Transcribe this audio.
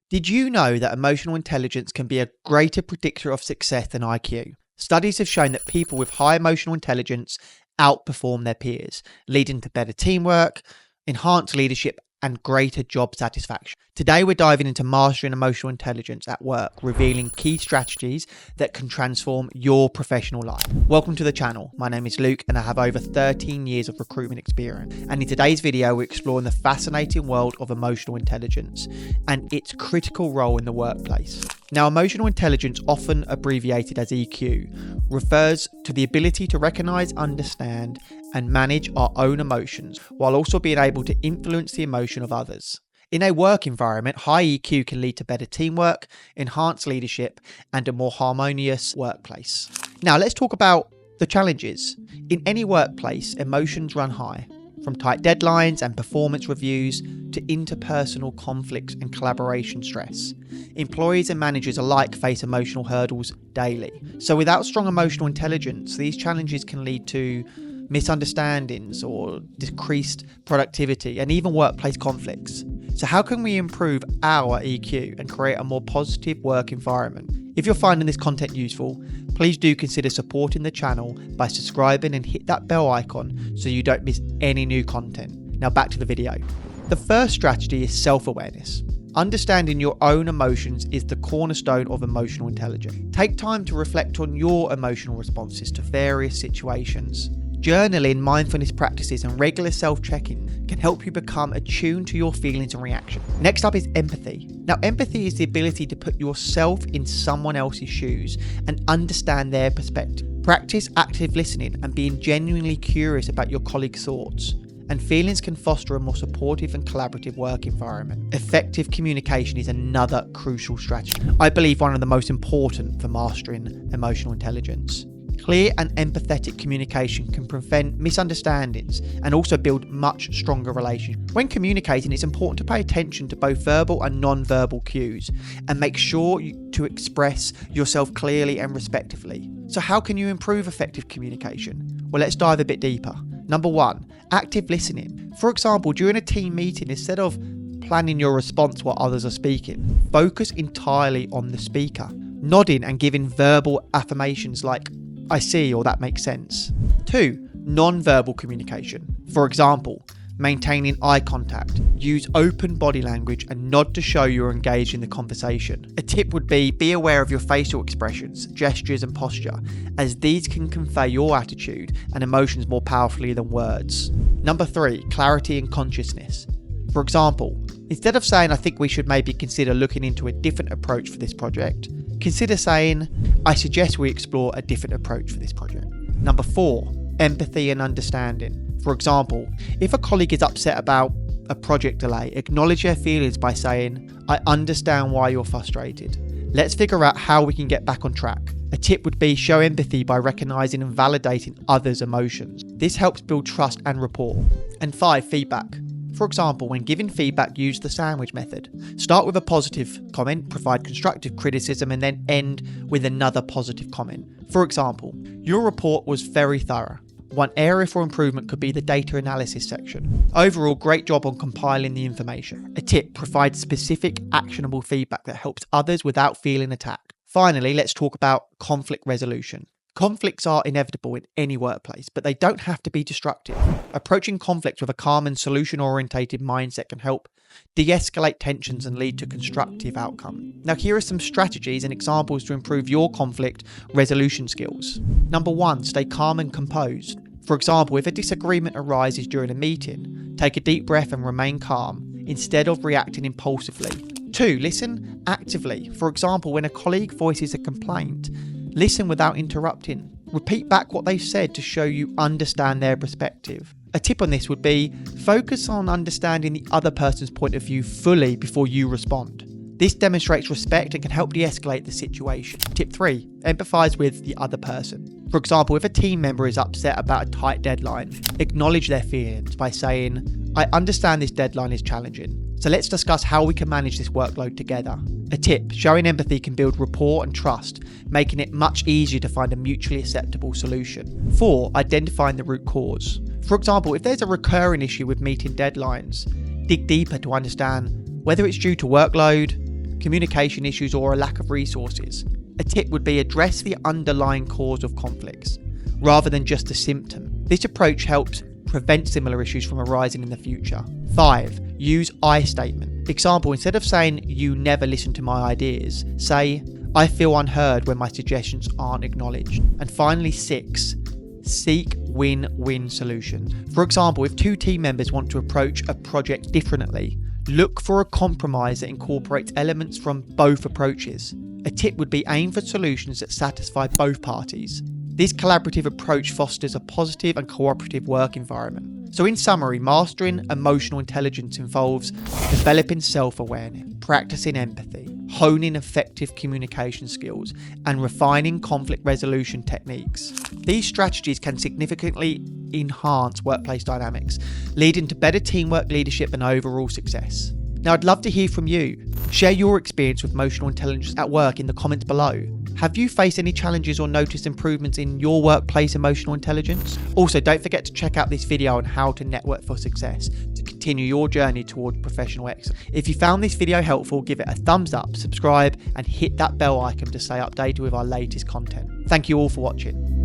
Did you know that emotional intelligence can be a greater predictor of success than IQ? Studies have shown that people with high emotional intelligence outperform their peers, leading to better teamwork, enhanced leadership, and greater job satisfaction. Today, we're diving into mastering emotional intelligence at work, revealing key strategies that can transform your professional life. Welcome to the channel. My name is Luke, and I have over 13 years of recruitment experience. And in today's video, we're exploring the fascinating world of emotional intelligence and its critical role in the workplace. Now, emotional intelligence, often abbreviated as EQ, refers to the ability to recognize, understand, and manage our own emotions, while also being able to influence the emotion of others. In a work environment, high EQ can lead to better teamwork, enhanced leadership, and a more harmonious workplace. Now, let's talk about the challenges. In any workplace, emotions run high, from tight deadlines and performance reviews to interpersonal conflicts and collaboration stress. Employees and managers alike face emotional hurdles daily. So without strong emotional intelligence, these challenges can lead to misunderstandings or decreased productivity and even workplace conflicts. So how can we improve our EQ and create a more positive work environment? If you're finding this content useful, please do consider supporting the channel by subscribing and hit that bell icon so you don't miss any new content. Now back to the video. The first strategy is self-awareness. Understanding your own emotions is the cornerstone of emotional intelligence. Take time to reflect on your emotional responses to various situations. Journaling, mindfulness practices, and regular self-checking can help you become attuned to your feelings and reactions. Next up is empathy. Now, empathy is the ability to put yourself in someone else's shoes and understand their perspective. Practice active listening and being genuinely curious about your colleagues' thoughts. And feelings can foster a more supportive and collaborative work environment. Effective communication is another crucial strategy. I believe one of the most important for mastering emotional intelligence. Clear and empathetic communication can prevent misunderstandings and also build much stronger relationships. When communicating, it's important to pay attention to both verbal and non-verbal cues and make sure to express yourself clearly and respectfully. So how can you improve effective communication? Well, let's dive a bit deeper. Number one, active listening. For example, during a team meeting, instead of planning your response while others are speaking, focus entirely on the speaker, nodding and giving verbal affirmations like "I see" or "that makes sense." 2. Non-verbal communication. For example, maintaining eye contact, use open body language and nod to show you're engaged in the conversation. A tip would be aware of your facial expressions, gestures and posture, as these can convey your attitude and emotions more powerfully than words. Number 3, clarity and consciousness. For example, instead of saying "I think we should maybe consider looking into a different approach for this project," consider saying "I suggest we explore a different approach for this project." Number 4, empathy and understanding. For example, if a colleague is upset about a project delay, acknowledge their feelings by saying "I understand why you're frustrated. Let's figure out how we can get back on track." A tip would be show empathy by recognizing and validating others' emotions. This helps build trust and rapport. And 5, feedback. For example, when giving feedback, use the sandwich method. Start with a positive comment, provide constructive criticism, and then end with another positive comment. For example, your report was very thorough. One area for improvement could be the data analysis section. Overall, great job on compiling the information. A tip, provide specific, actionable feedback that helps others without feeling attacked. Finally, let's talk about conflict resolution. Conflicts are inevitable in any workplace, but they don't have to be destructive. Approaching conflicts with a calm and solution-orientated mindset can help de-escalate tensions and lead to constructive outcome. Now, here are some strategies and examples to improve your conflict resolution skills. Number 1, stay calm and composed. For example, if a disagreement arises during a meeting, take a deep breath and remain calm instead of reacting impulsively. 2, listen actively. For example, when a colleague voices a complaint, listen without interrupting. Repeat back what they've said to show you understand their perspective. A tip on this would be focus on understanding the other person's point of view fully before you respond. This demonstrates respect and can help de-escalate the situation. Tip 3, empathize with the other person. For example, if a team member is upset about a tight deadline, acknowledge their feelings by saying, "I understand this deadline is challenging. So let's discuss how we can manage this workload together." A tip, showing empathy can build rapport and trust, making it much easier to find a mutually acceptable solution. 4, identifying the root cause. For example, if there's a recurring issue with meeting deadlines, dig deeper to understand whether it's due to workload, communication issues, or a lack of resources. A tip would be address the underlying cause of conflicts, rather than just a symptom. This approach helps prevent similar issues from arising in the future. 5. Use I statement. Example, instead of saying, "You never listen to my ideas," say, "I feel unheard when my suggestions aren't acknowledged." And finally, 6. Seek win-win solutions. For example, if 2 team members want to approach a project differently, look for a compromise that incorporates elements from both approaches. A tip would be aim for solutions that satisfy both parties. This collaborative approach fosters a positive and cooperative work environment. So in summary, mastering emotional intelligence involves developing self-awareness, practicing empathy, honing effective communication skills, and refining conflict resolution techniques. These strategies can significantly enhance workplace dynamics, leading to better teamwork, leadership, and overall success. Now, I'd love to hear from you. Share your experience with emotional intelligence at work in the comments below. Have you faced any challenges or noticed improvements in your workplace emotional intelligence? Also, don't forget to check out this video on how to network for success to continue your journey towards professional excellence. If you found this video helpful, give it a thumbs up, subscribe, and hit that bell icon to stay updated with our latest content. Thank you all for watching.